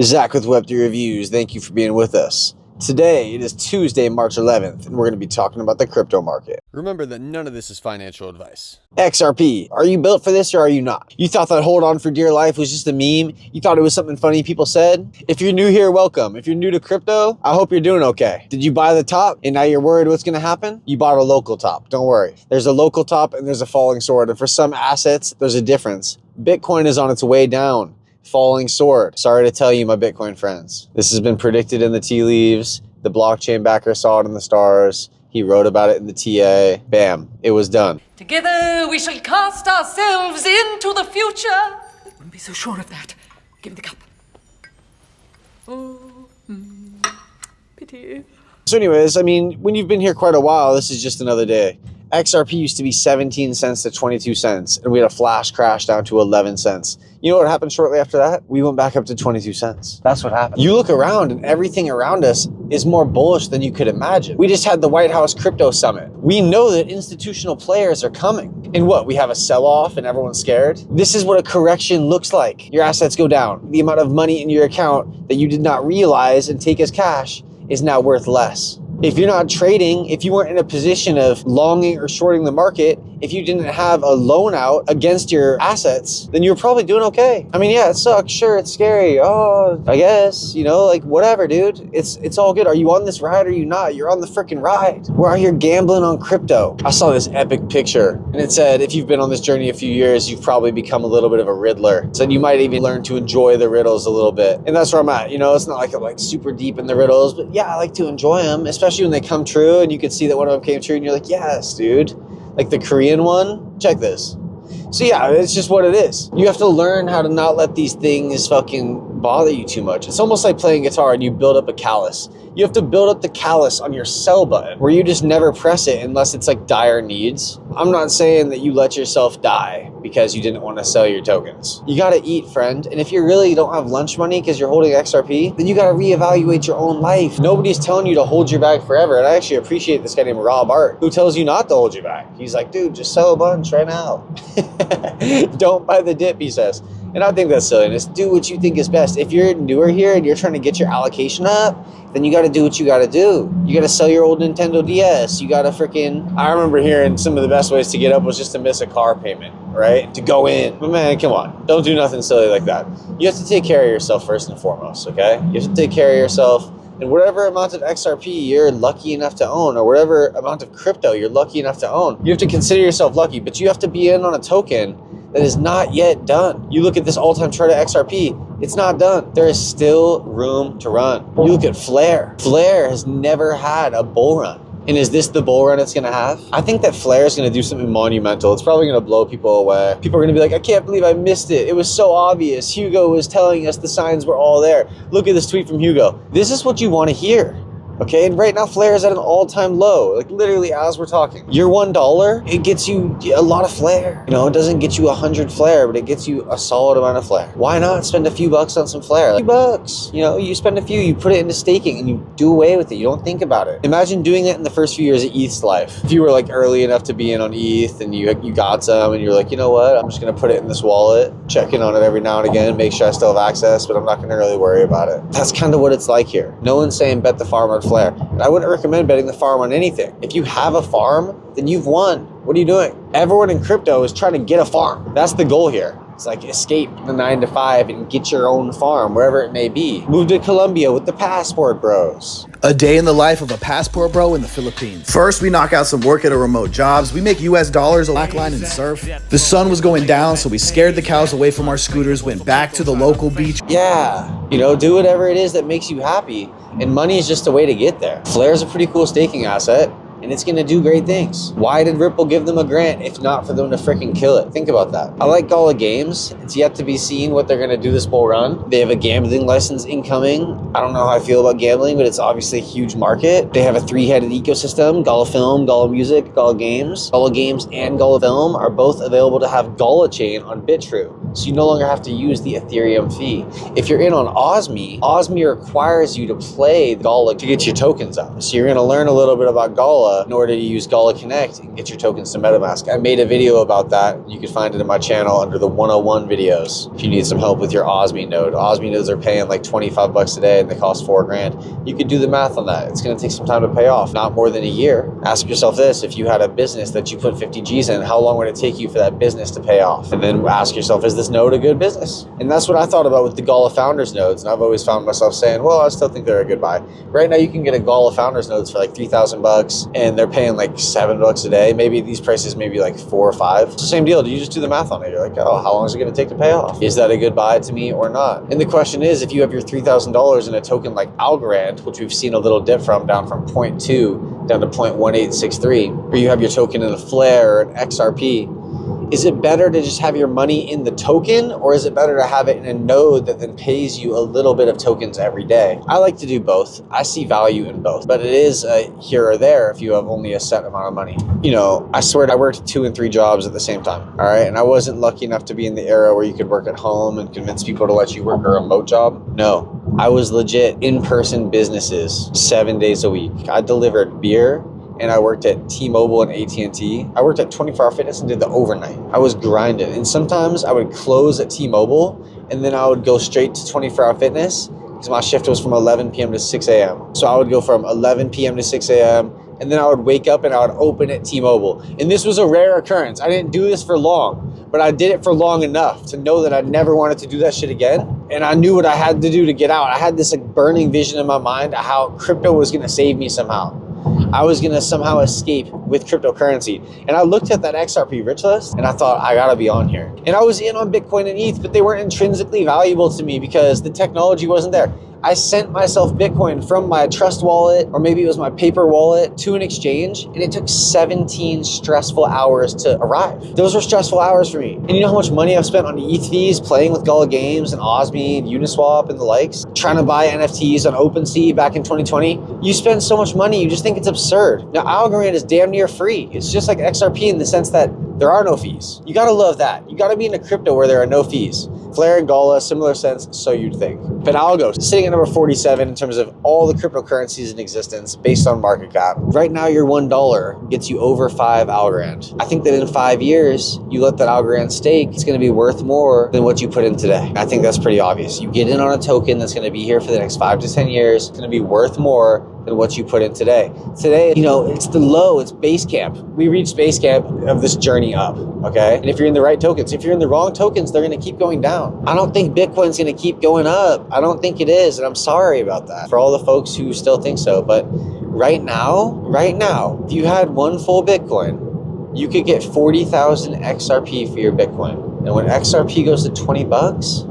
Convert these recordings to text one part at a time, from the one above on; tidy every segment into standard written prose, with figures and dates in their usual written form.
Zach with Web3 Reviews. Thank you for being with us. Today, it is Tuesday, March 11th, and we're going to be talking about the crypto market. Remember that none of this is financial advice. XRP, are you built for this or are you not? You thought that hold on for dear life was just a meme? You thought it was something funny people said? If you're new here, welcome. If you're new to crypto, I hope you're doing okay. Did you buy the top and now you're worried what's going to happen? You bought a local top. Don't worry. There's a local top and there's a falling sword. And for some assets, there's a difference. Bitcoin is on its way down. Falling sword. Sorry to tell you, my Bitcoin friends. This has been predicted in the tea leaves. The blockchain backer saw it in the stars. He wrote about it in the TA. Bam. It was done. Together we shall cast ourselves into the future. Wouldn't be so sure of that. Give me the cup. Oh, pity. So anyways, I mean, when you've been here quite a while, this is just another day. XRP used to be 17 cents to 22 cents, and we had a flash crash down to 11 cents. You know what happened shortly after that? We went back up to 22 cents. That's what happened. You look around and everything around us is more bullish than you could imagine. We just had the White House Crypto Summit. We know that institutional players are coming. And what, we have a sell-off and everyone's scared? This is what a correction looks like. Your assets go down. The amount of money in your account that you did not realize and take as cash is now worth less. If you're not trading, if you weren't in a position of longing or shorting the market, if you didn't have a loan out against your assets, then you're probably doing okay. I mean, yeah, it sucks. Sure, it's scary. Oh, I guess, you know, like whatever, dude. It's all good. Are you on this ride or are you not? You're on the freaking ride. We're out here gambling on crypto. I saw this epic picture and it said, if you've been on this journey a few years, you've probably become a little bit of a riddler. It said you might even learn to enjoy the riddles a little bit. And that's where I'm at. You know, it's not like I'm like super deep in the riddles, but yeah, I like to enjoy them, especially when they come true and you can see that one of them came true and you're like, yes, dude. Like the Korean one, check this. So yeah, it's just what it is. You have to learn how to not let these things fucking bother you too much. It's almost like playing guitar and you build up a callus. You have to build up the callus on your sell button where you just never press it unless it's like dire needs. I'm not saying that you let yourself die because you didn't want to sell your tokens. You gotta eat, friend. And if you really don't have lunch money because you're holding XRP, then you gotta reevaluate your own life. Nobody's telling you to hold your bag forever. And I actually appreciate this guy named Rob Art who tells you not to hold your bag. He's like, dude, just sell a bunch right now. Don't buy the dip, he says. And I think that's silliness. Do what you think is best. If you're newer here and you're trying to get your allocation up, then you got to do what you got to do. You got to sell your old Nintendo DS. You got to freaking... I remember hearing some of the best ways to get up was just to miss a car payment, right? To go in. But man, come on. Don't do nothing silly like that. You have to take care of yourself first and foremost, okay? You have to take care of yourself. And whatever amount of XRP you're lucky enough to own, or whatever amount of crypto you're lucky enough to own, you have to consider yourself lucky, but you have to be in on a token that is not yet done. You look at this all-time chart of XRP, it's not done. There is still room to run. You look at FLR. FLR has never had a bull run. And is this the bull run it's gonna have? I think that FLR is gonna do something monumental. It's probably gonna blow people away. People are gonna be like, I can't believe I missed it. It was so obvious. Hugo was telling us the signs were all there. Look at this tweet from Hugo. This is what you wanna hear. Okay, and right now FLR is at an all-time low, like literally as we're talking. Your $1, it gets you a lot of FLR. You know, it doesn't get you 100 FLR, but it gets you a solid amount of FLR. Why not spend a few bucks on some FLR? Like, $few, you know, you spend a few, you put it into staking and you do away with it. You don't think about it. Imagine doing that in the first few years of ETH's life. If you were like early enough to be in on ETH and you got some and you're like, you know what, I'm just gonna put it in this wallet, check in on it every now and again, make sure I still have access, but I'm not gonna really worry about it. That's kind of what it's like here. No one's saying bet the farm on FLR. And I wouldn't recommend betting the farm on anything. If you have a farm, then you've won. What are you doing? Everyone in crypto is trying to get a farm. That's the goal here. It's like escape the 9 to 5 and get your own farm, wherever it may be. Move to Colombia with the passport bros. A day in the life of a passport bro in the Philippines. First, we knock out some work at a remote jobs. We make US dollars, slackline and surf. The sun was going down, so we scared the cows away from our scooters, went back to the local beach. Yeah, you know, do whatever it is that makes you happy. And money is just a way to get there. FLR is a pretty cool staking asset. and it's gonna do great things. Why did Ripple give them a grant if not for them to freaking kill it? Think about that. I like Gala Games. It's yet to be seen what they're gonna do this bull run. They have a gambling license incoming. I don't know how I feel about gambling, but it's obviously a huge market. They have a three-headed ecosystem: Gala Film, Gala Music, Gala Games. Gala Games and Gala Film are both available to have Gala chain on Bitrue, so you no longer have to use the Ethereum fee. If you're in on OSMI requires you to play Gala to get your tokens up. So you're gonna learn a little bit about Gala Gala in order to use Gala Connect and get your tokens to MetaMask. I made a video about that. You can find it in my channel under the 101 videos if you need some help with your Osmi node. Osmi nodes are paying like 25 bucks a day and they cost $4,000. You could do the math on that. It's going to take some time to pay off, not more than a year. Ask yourself this: if you had a business that you put 50 G's in, how long would it take you for that business to pay off? And then ask yourself, is this node a good business? And that's what I thought about with the Gala founders nodes. And I've always found myself saying, well, I still think they're a good buy. Right now you can get a Gala founders nodes for like 3,000 bucks and they're paying like $7 a day. Maybe these prices maybe like 4 or 5. It's the same deal. You just do the math on it. You're like, oh, how long is it going to take to pay off? Is that a good buy to me or not? And the question is, if you have your $3,000 in a token like ALGO, which we've seen a little dip from, down from 0.2 down to 0.1863, or you have your token in a FLR or an XRP, is it better to just have your money in the token, or is it better to have it in a node that then pays you a little bit of tokens every day? I like to do both. I see value in both, but it is a here or there if you have only a set amount of money. You know, I swear I worked 2 and 3 jobs at the same time, all right? And I wasn't lucky enough to be in the era where you could work at home and convince people to let you work a remote job. No, I was legit in-person businesses 7 days a week. I delivered beer, and I worked at T-Mobile and AT&T. I worked at 24 Hour Fitness and did the overnight. I was grinding. And sometimes I would close at T-Mobile and then I would go straight to 24 Hour Fitness because my shift was from 11 p.m. to 6 a.m. So I would go from 11 p.m. to 6 a.m. and then I would wake up and I would open at T-Mobile. And this was a rare occurrence. I didn't do this for long, but I did it for long enough to know that I never wanted to do that shit again. And I knew what I had to do to get out. I had this like burning vision in my mind of how crypto was gonna save me somehow. I was going to somehow escape with cryptocurrency. And I looked at that XRP rich list and I thought, I got to be on here. And I was in on Bitcoin and ETH, but they weren't intrinsically valuable to me because the technology wasn't there. I sent myself Bitcoin from my trust wallet, or maybe it was my paper wallet, to an exchange, and it took 17 stressful hours to arrive. Those were stressful hours for me. And you know how much money I've spent on ETH fees, playing with Gala Games and Osmi and Uniswap and the likes, trying to buy NFTs on OpenSea back in 2020? You spend so much money, you just think it's absurd. Now, Algorand is damn near free. It's just like XRP in the sense that there are no fees. You gotta love that. You gotta be in a crypto where there are no fees. FLR and Gala, similar sense, so you'd think. But ALGO, sitting at number 47 in terms of all the cryptocurrencies in existence based on market cap. Right now, your $1 gets you over 5 Algorand. I think that in 5 years, you let that Algorand stake, it's gonna be worth more than what you put in today. I think that's pretty obvious. You get in on a token that's gonna be here for the next 5 to 10 years, it's gonna be worth more than what you put in today. Today, you know, it's the low, it's base camp. We reached base camp of this journey up, okay? And if you're in the right tokens, if you're in the wrong tokens, they're gonna keep going down. I don't think Bitcoin's gonna keep going up. I don't think it is, and I'm sorry about that for all the folks who still think so. But right now, if you had one full Bitcoin, you could get 40,000 XRP for your Bitcoin. And when XRP goes to 20 bucks,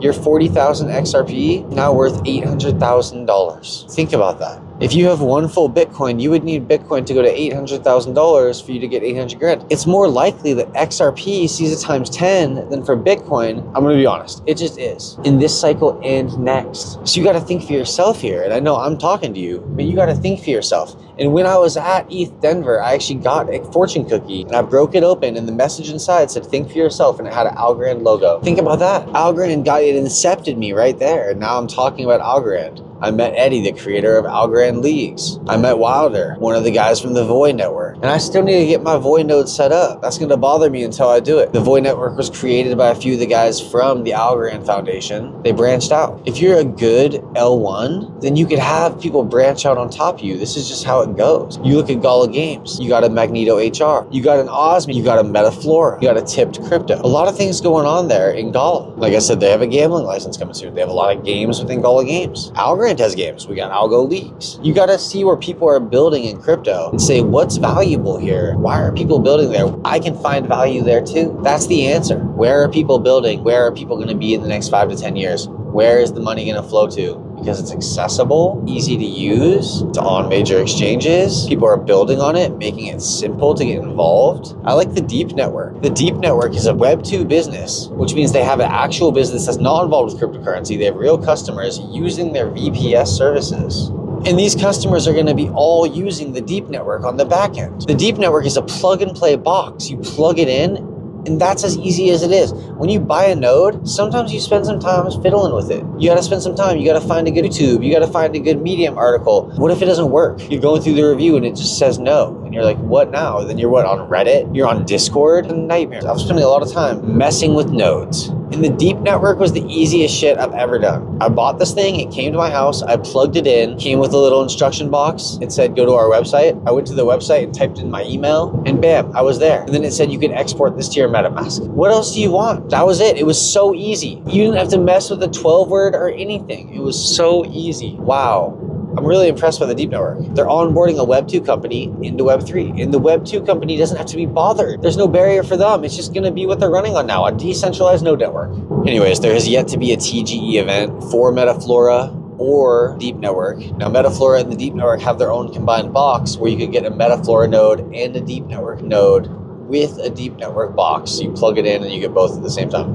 your 40,000 XRP now worth $800,000. Think about that. If you have one full Bitcoin, you would need Bitcoin to go to $800,000 for you to get 800 grand. It's more likely that XRP sees it times 10 than for Bitcoin. I'm gonna be honest, it just is. In this cycle and next. So you gotta think for yourself here. And I know I'm talking to you, but you gotta think for yourself. And when I was at ETH Denver, I actually got a fortune cookie and I broke it open and the message inside said, think for yourself, and it had an Algorand logo. Think about that. Algorand got it, incepted me right there. And now I'm talking about Algorand. I met Eddie, the creator of Algorand Leagues. I met Wilder, one of the guys from the Void Network. And I still need to get my Void node set up. That's gonna bother me until I do it. The Void Network was created by a few of the guys from the Algorand Foundation. They branched out. If you're a good L1, then you could have people branch out on top of you. This is just how it goes. You look at Gala Games, you got a Magneto HR, you got an Osmi, you got a MetaFlora, you got a tipped crypto. A lot of things going on there in Gala. Like I said, they have a gambling license coming soon. They have a lot of games within Gala Games. Algorand has games. We got ALGO Leagues. You got to see where people are building in crypto and say, what's valuable here? Why are people building there? I can find value there too. That's the answer. Where are people building? Where are people going to be in the next 5 to 10 years? Where is the money going to flow to? Because it's accessible, easy to use, it's on major exchanges. People are building on it, making it simple to get involved. I like the DeEEP Network. The DeEEP Network is a Web 2 business, which means they have an actual business that's not involved with cryptocurrency. They have real customers using their VPS services. And these customers are going to be all using the DeEEP Network on the back end. The DeEEP Network is a plug and play box. You plug it in, And that's as easy as it is. When you buy a node, sometimes you spend some time fiddling with it. You gotta spend some time. You gotta find a good YouTube. You gotta find a good Medium article. What if it doesn't work? You're going through the review and it just says no. And you're like, what now? Then you're what, on Reddit? You're on Discord? A nightmare. I'm spending a lot of time messing with nodes. And the DeEEP Network was the easiest shit I've ever done. I bought this thing, it came to my house, I plugged it in, came with a little instruction box. It said, go to our website. I went to the website and typed in my email, and bam, I was there. And then it said you can export this to your MetaMask. What else do you want? That was it. It was so easy. You didn't have to mess with the 12 word or anything. It was so easy. Wow. I'm really impressed by the DeEEP Network. They're onboarding a Web 2 company into Web 3. And the Web 2 company doesn't have to be bothered. There's no barrier for them. It's just gonna be what they're running on now, a decentralized node network. Anyways, there has yet to be a TGE event for MetaFlora or DeEEP Network. Now, MetaFlora and the DeEEP Network have their own combined box where you could get a MetaFlora node and a DeEEP Network node with a DeEEP Network box. You plug it in and you get both at the same time.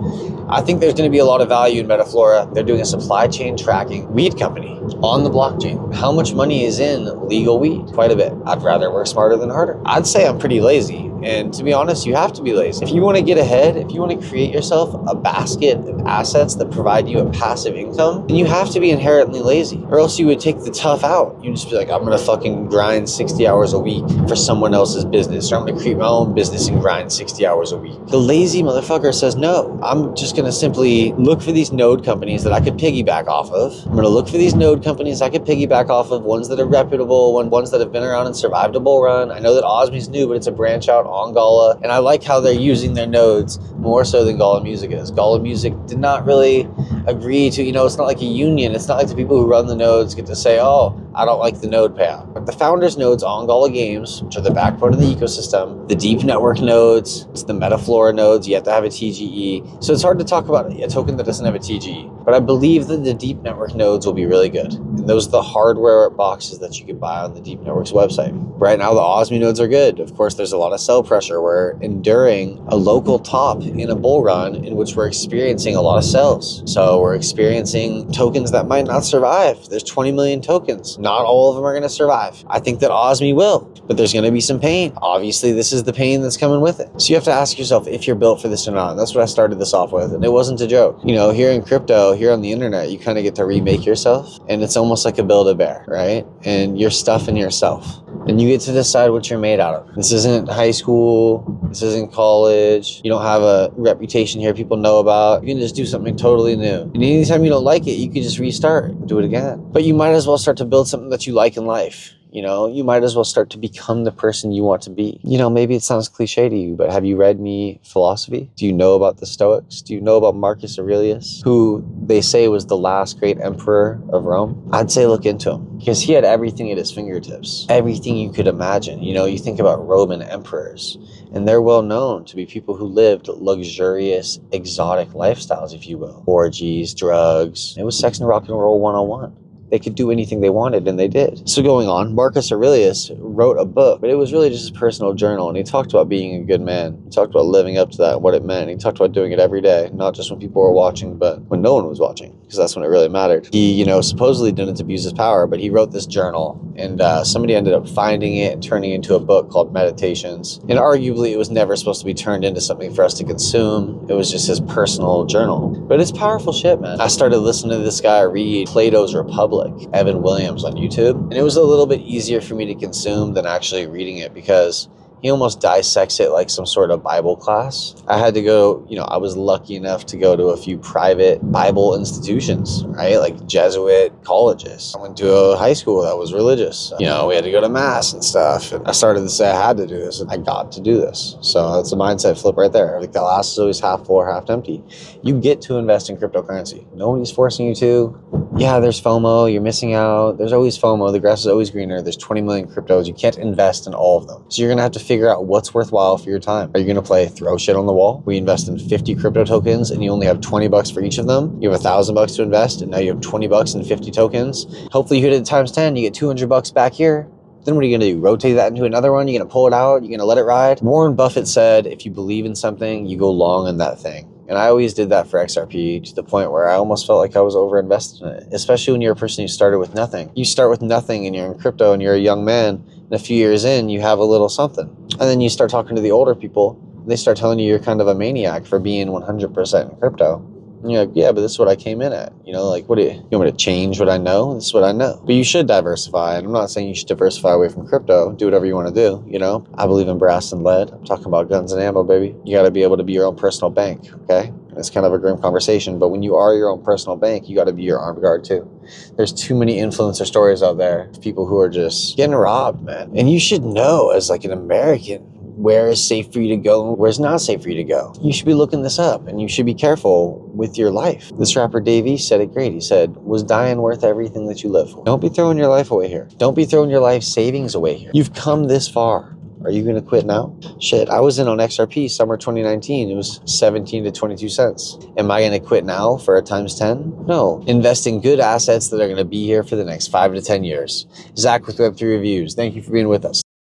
I think there's going to be a lot of value in MetaFlora. They're doing a supply chain tracking weed company on the blockchain. How much money is in legal weed? Quite a bit. I'd rather work smarter than harder. I'd say I'm pretty lazy. And to be honest, you have to be lazy. If you want to get ahead, if you want to create yourself a basket of assets that provide you a passive income, then you have to be inherently lazy. Or else you would take the tough out. You'd just be like, I'm going to fucking grind 60 hours a week for someone else's business. Or I'm going to create my own business and grind 60 hours a week. The lazy motherfucker says, no, I'm just going to simply look for these node companies that I could piggyback off of. I'm going to look for these node companies I could piggyback off of, ones that are reputable, ones that have been around and survived a bull run. I know that Osmi's new, but it's a branch out on Gala. And I like how they're using their nodes more so than Gala Music is. Gala Music did not really agree to, it's not like a union. It's not like the people who run the nodes get to say, oh, I don't like the node payout. But the founders nodes on Gala Games, which are the backbone of the ecosystem, the DeEEP Network nodes, it's the MetaFlora nodes, you have to have a TGE. So it's hard to talk about a token that doesn't have a TGE. But I believe that the DeEEP Network nodes will be really good. And those are the hardware boxes that you can buy on the DeEEP Network's website. Right now, the Osmi nodes are good. Of course, there's a lot of sell pressure. We're enduring a local top in a bull run in which we're experiencing a lot of sells. So we're experiencing tokens that might not survive. There's 20 million tokens. Not all of them are going to survive. I think that Osmi will, but there's going to be some pain. Obviously, this is the pain that's coming with it. So you have to ask yourself if you're built for this or not. And that's what I started this off with. And it wasn't a joke. Here in crypto, here on the internet, you kind of get to remake yourself. And it's almost like a Build-A-Bear, right? And you're stuffing yourself. And you get to decide what you're made out of. This isn't high school. This isn't college. You don't have a reputation here people know about. You can just do something totally new. And anytime you don't like it, you can just restart and do it again. But you might as well start to build something that you like in life. You might as well start to become the person you want to be. Maybe it sounds cliche to you, but have you read any philosophy? Do you know about the Stoics? Do you know about Marcus Aurelius, who they say was the last great emperor of Rome? I'd say look into him because he had everything at his fingertips, everything you could imagine. You think about Roman emperors, and they're well known to be people who lived luxurious, exotic lifestyles, if you will. Orgies, drugs. It was sex and rock and roll 101. They could do anything they wanted, and they did. So going on, Marcus Aurelius wrote a book, but it was really just his personal journal, and he talked about being a good man. He talked about living up to that and what it meant. He talked about doing it every day, not just when people were watching, but when no one was watching, because that's when it really mattered. He, supposedly didn't abuse his power, but he wrote this journal, and somebody ended up finding it and turning it into a book called Meditations. And arguably, it was never supposed to be turned into something for us to consume. It was just his personal journal. But it's powerful shit, man. I started listening to this guy read Plato's Republic, Evan Williams, on YouTube. And it was a little bit easier for me to consume than actually reading it because he almost dissects it like some sort of Bible class. I had to go, I was lucky enough to go to a few private Bible institutions, right? Like Jesuit colleges. I went to a high school that was religious. We had to go to mass and stuff. And I started to say I had to do this and I got to do this. So that's a mindset flip right there. Like the glass is always half full or half empty. You get to invest in cryptocurrency. Nobody's forcing you to. Yeah, there's FOMO. You're missing out. There's always FOMO. The grass is always greener. There's 20 million cryptos. You can't invest in all of them. So you're going to have to figure out what's worthwhile for your time. Are you going to play throw shit on the wall? We invest in 50 crypto tokens and you only have $20 for each of them. You have $1,000 to invest and now you have $20 in 50 tokens. Hopefully you hit it times 10. You get $200 back here. Then what are you going to do? Rotate that into another one? You're going to pull it out? You're going to let it ride? Warren Buffett said, if you believe in something, you go long in that thing. And I always did that for XRP to the point where I almost felt like I was overinvested in it, especially when you're a person who started with nothing. You start with nothing and you're in crypto and you're a young man, and a few years in, you have a little something. And then you start talking to the older people, They start telling you you're kind of a maniac for being 100% in crypto. And you're like, yeah, but this is what I came in at. You know, like, what do you want me to change what I know? This is what I know. But you should diversify. And I'm not saying you should diversify away from crypto. Do whatever you want to do, you know? I believe in brass and lead. I'm talking about guns and ammo, baby. You got to be able to be your own personal bank, okay? It's kind of a grim conversation, but when you are your own personal bank, you got to be your armed guard too. There's too many influencer stories out there of people who are just getting robbed, man. And you should know, as like an American, where is safe for you to go and where's not safe for you to go. You should be looking this up, and you should be careful with your life. This rapper DeEEP said it great. He said, was dying worth everything that you live for? Don't be throwing your life away here. Don't be throwing your life savings away here. You've come this far. Are you going to quit now? Shit, I was in on XRP summer 2019. It was 17 to 22 cents. Am I going to quit now for a times 10? No. Invest in good assets that are going to be here for the next 5 to 10 years. Zach with Web3 Reviews. Thank you for being with us.